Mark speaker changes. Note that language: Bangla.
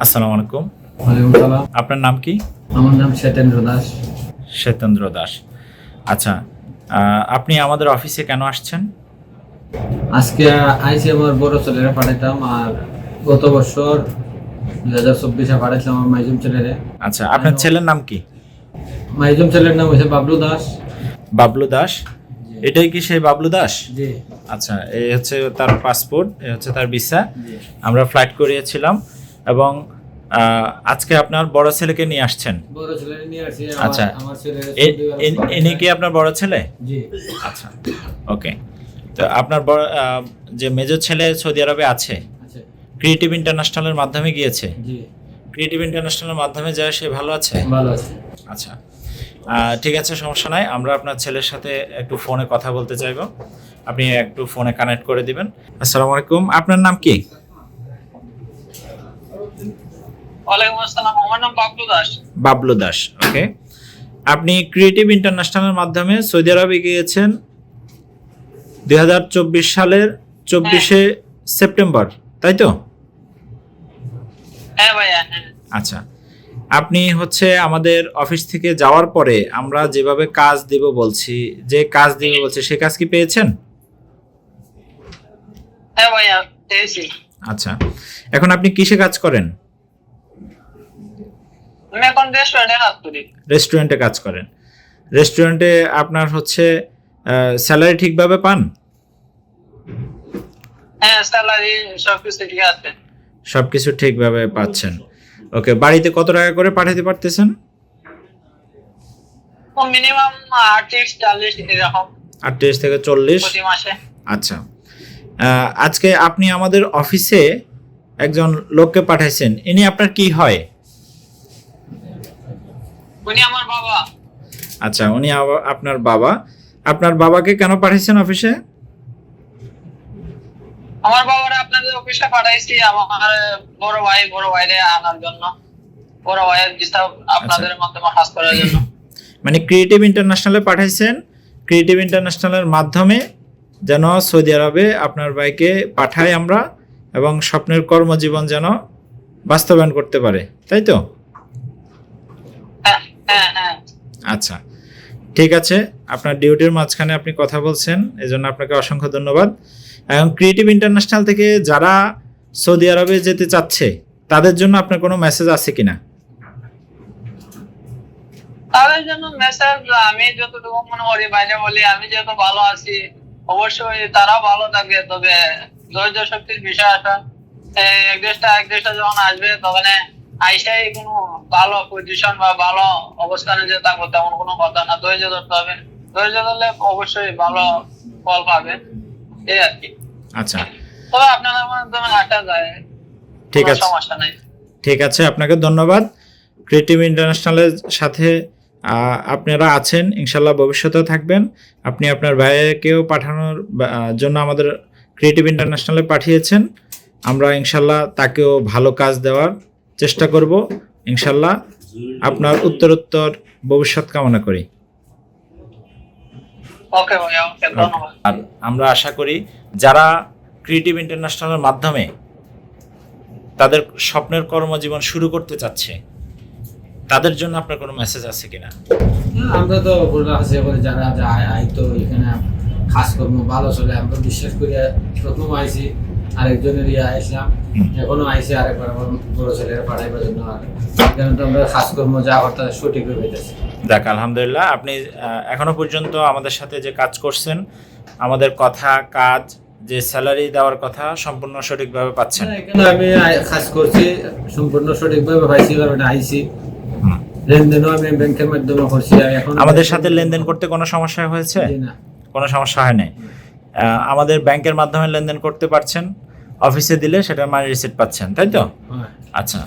Speaker 1: আসসালামু আলাইকুম।
Speaker 2: ওয়ালাইকুম সালাম।
Speaker 1: আপনার নাম কি?
Speaker 2: আমার নাম শ্বেতেন্দ্র দাস।
Speaker 1: শ্বেতেন্দ্র দাস। আচ্ছা, আপনি আমাদের অফিসে কেন আসছেন?
Speaker 2: আজকে আইসি আমার বড় ছেলেরা পাঠাইতাম, আর গত বছর 2024-এ পাঠাইছিলাম আমার মাইজুম ছেলেরে।
Speaker 1: আচ্ছা, আপনার ছেলের নাম কি?
Speaker 2: মাইজুম ছেলের নাম হচ্ছে বাবলু দাস।
Speaker 1: বাবলু দাস। এটাই কি সেই বাবলু দাস?
Speaker 2: জি।
Speaker 1: আচ্ছা, এই হচ্ছে তার পাসপোর্ট, এই হচ্ছে তার ভিসা।
Speaker 2: জি।
Speaker 1: আমরা ফ্লাইট করিয়েছিলাম এবং আজকে আপনার বড় ছেলেকে নিয়ে আসছেন।
Speaker 2: বড় ছেলেরে নিয়ে আসি।
Speaker 1: আচ্ছা,
Speaker 2: আমার ছেলের
Speaker 1: ইনি কি আপনার বড় ছেলে?
Speaker 2: জি।
Speaker 1: আচ্ছা, ওকে। তো আপনার বড় যে মেজর ছেলে সৌদি আরবে আছে,
Speaker 2: আচ্ছা।
Speaker 1: ক্রিয়েটিভ ইন্টারন্যাশনালের মাধ্যমে গিয়েছে।
Speaker 2: জি।
Speaker 1: ক্রিয়েটিভ ইন্টারন্যাশনালের মাধ্যমে যায়, সে ভালো আছে?
Speaker 2: ভালো আছে।
Speaker 1: আচ্ছা, ঠিক আছে, সমস্যা নাই। আমরা আপনার ছেলের সাথে একটু ফোনে কথা বলতে চাইবো, আপনি একটু ফোনে কানেক্ট করে দিবেন। আসসালামু আলাইকুম, আপনার নাম কি?
Speaker 3: ওয়ালাইকুম আসসালাম, আমার নাম বাবলু দাস।
Speaker 1: বাবলু দাস, ওকে। আপনি ক্রিয়েটিভ ইন্টারন্যাশনালের মাধ্যমে সৌদি আরবে গিয়েছেন 2024 সালের 24শে সেপ্টেম্বর, তাই তো?
Speaker 3: হ্যাঁ ভাইয়া, হ্যাঁ।
Speaker 1: আচ্ছা, আপনি হচ্ছে আমাদের অফিস থেকে যাওয়ার পরে আমরা যেভাবে কাজ দেব বলছি, সে কাজ কি পেয়েছেন?
Speaker 3: হ্যাঁ ভাইয়া, পেয়েছি।
Speaker 1: আচ্ছা, এখন আপনি কিসে কাজ করেন?
Speaker 3: আমি এখন রেস্টুরেন্টে কাজ করি।
Speaker 1: রেস্টুরেন্টে কাজ করেন। রেস্টুরেন্টে আপনার হচ্ছে স্যালারি ঠিকভাবে পান?
Speaker 3: হ্যাঁ, স্যালারি সবকিছু ঠিক আছে।
Speaker 1: সবকিছু ঠিকভাবে পাচ্ছেন, ওকে। বাড়িতে কত টাকা করে পাঠাতে পারতেছেন?
Speaker 3: মিনিমাম 38-40 এরকম
Speaker 1: 38 থেকে 40
Speaker 3: প্রতি মাসে।
Speaker 1: আচ্ছা, আজকে আপনি আমাদের অফিসে একজন লোককে পাঠাইছেন, ইনি আপনার কি হয়?
Speaker 3: উনি আমার বাবা।
Speaker 1: আচ্ছা, উনি আপনার বাবা। আপনার বাবাকে কেন পাঠাইছেন অফিসে?
Speaker 3: আমার বাবারা আপনাদের অফিসে পাঠাইছি আমার বড় ভাইরে আনার জন্য, বড় ভাইয়ের ভিসা আপনাদের মাধ্যমে কাজ করার জন্য।
Speaker 1: মানে ক্রিয়েটিভ ইন্টারন্যাশনালে পাঠাইছেন, ক্রিয়েটিভ ইন্টারন্যাশনালের মাধ্যমে যেন সৌদি আরবে আপনার ভাইকে পাঠাই আমরা, এবং স্বপ্নের কর্মজীবন যেন বাস্তবায়ন করতে পারে, তাই তো?
Speaker 3: হ্যাঁ হ্যাঁ হ্যাঁ।
Speaker 1: আচ্ছা, ঠিক আছে। আপনার ডিউটির মাঝখানে আপনি কথা বলছেন, এজন্য আপনাকে অসংখ্য ধন্যবাদ। এবং ক্রিয়েটিভ ইন্টারন্যাশনাল থেকে যারা সৌদি আরবে যেতে চাচ্ছে তাদের জন্য আপনার কোনো মেসেজ আছে কিনা?
Speaker 3: তাদের জন্য মেসেজ, আমি যতটুকু মনে করি বাইরে বলি, আমি যেহেতু ভালো আছি, অবশ্যই তারা ভালো থাকবে। তবে ধৈর্য শক্তির বিষয় আছে। এক দেশটা যখন আসবে তখন আইসাই কোনো ভালো পজিশন বা ভালো অবস্থানে যে থাকবো তেমন কোনো কথা না। ধৈর্য ধরতে হবে, ধৈর্য ধরলে অবশ্যই ভালো ফল পাবে, এই আর কি।
Speaker 1: আচ্ছা,
Speaker 3: তবে আপনাদের মাধ্যমে হাঁটা যায়,
Speaker 1: ঠিক
Speaker 3: কোনো
Speaker 1: আছে,
Speaker 3: সমস্যা নাই।
Speaker 1: ঠিক আছে, আপনাকে ধন্যবাদ। ক্রিয়েটিভ ইন্টারন্যাশনালের সাথে আপনারা আছেন, ইনশাল্লাহ ভবিষ্যতেও থাকবেন। আপনি আপনার ভাইকেও পাঠানোর জন্য আমাদের ক্রিয়েটিভ ইন্টারন্যাশনালে পাঠিয়েছেন, আমরা ইনশাল্লাহ তাকেও ভালো কাজ দেওয়ার চেষ্টা করব। ইনশাল্লাহ আপনার উত্তরোত্তর ভবিষ্যৎ কামনা করি।
Speaker 3: ওকে ভাইয়া, ওকে, ধন্যবাদ।
Speaker 1: আর আমরা আশা করি যারা ক্রিয়েটিভ ইন্টারন্যাশনালের মাধ্যমে তাদের স্বপ্নের কর্মজীবন শুরু করতে চাচ্ছে তাদের জন্য আপনার কোনো মেসেজ আছে কিনা?
Speaker 2: আমরা তো বলে আছে বলে যারা যায় আইতো এখানে কাজকর্ম ভালো চলে, আমরা বিশ্বাস করি। প্রথম আইসি আরেকজনের আইসলাম, এখনো আইসি আরেকবার আমার বড় ছেলেরা পাঠাইবার জন্য। আর এখানে তো আমরা কাজকর্ম যা করতে সঠিকভাবে পেতেছি।
Speaker 1: দেখ, আলহামদুলিল্লাহ, আপনি এখনো পর্যন্ত আমাদের সাথে যে কাজ করছেন, আমাদের কথা কাজ, যে স্যালারি দেওয়ার কথা সম্পূর্ণ সঠিকভাবে পাচ্ছেন।
Speaker 2: এখানে আমি কাজ করছি সম্পূর্ণ সঠিকভাবে পাইছি, আমি আইসি লেনদেনও আমি ব্যাংকের মাধ্যমে করছি। এখন
Speaker 1: আমাদের সাথে লেনদেন করতে কোনো সমস্যা হয়েছে?
Speaker 2: না,
Speaker 1: কোনো সমস্যা হয় নাই। আমাদের ব্যাংকের মাধ্যমে লেনদেন করতে পারছেন, অফিসে দিলে সেটা মানি রিসিট পাচ্ছেন, তাই তো?
Speaker 2: হ্যাঁ।
Speaker 1: আচ্ছা।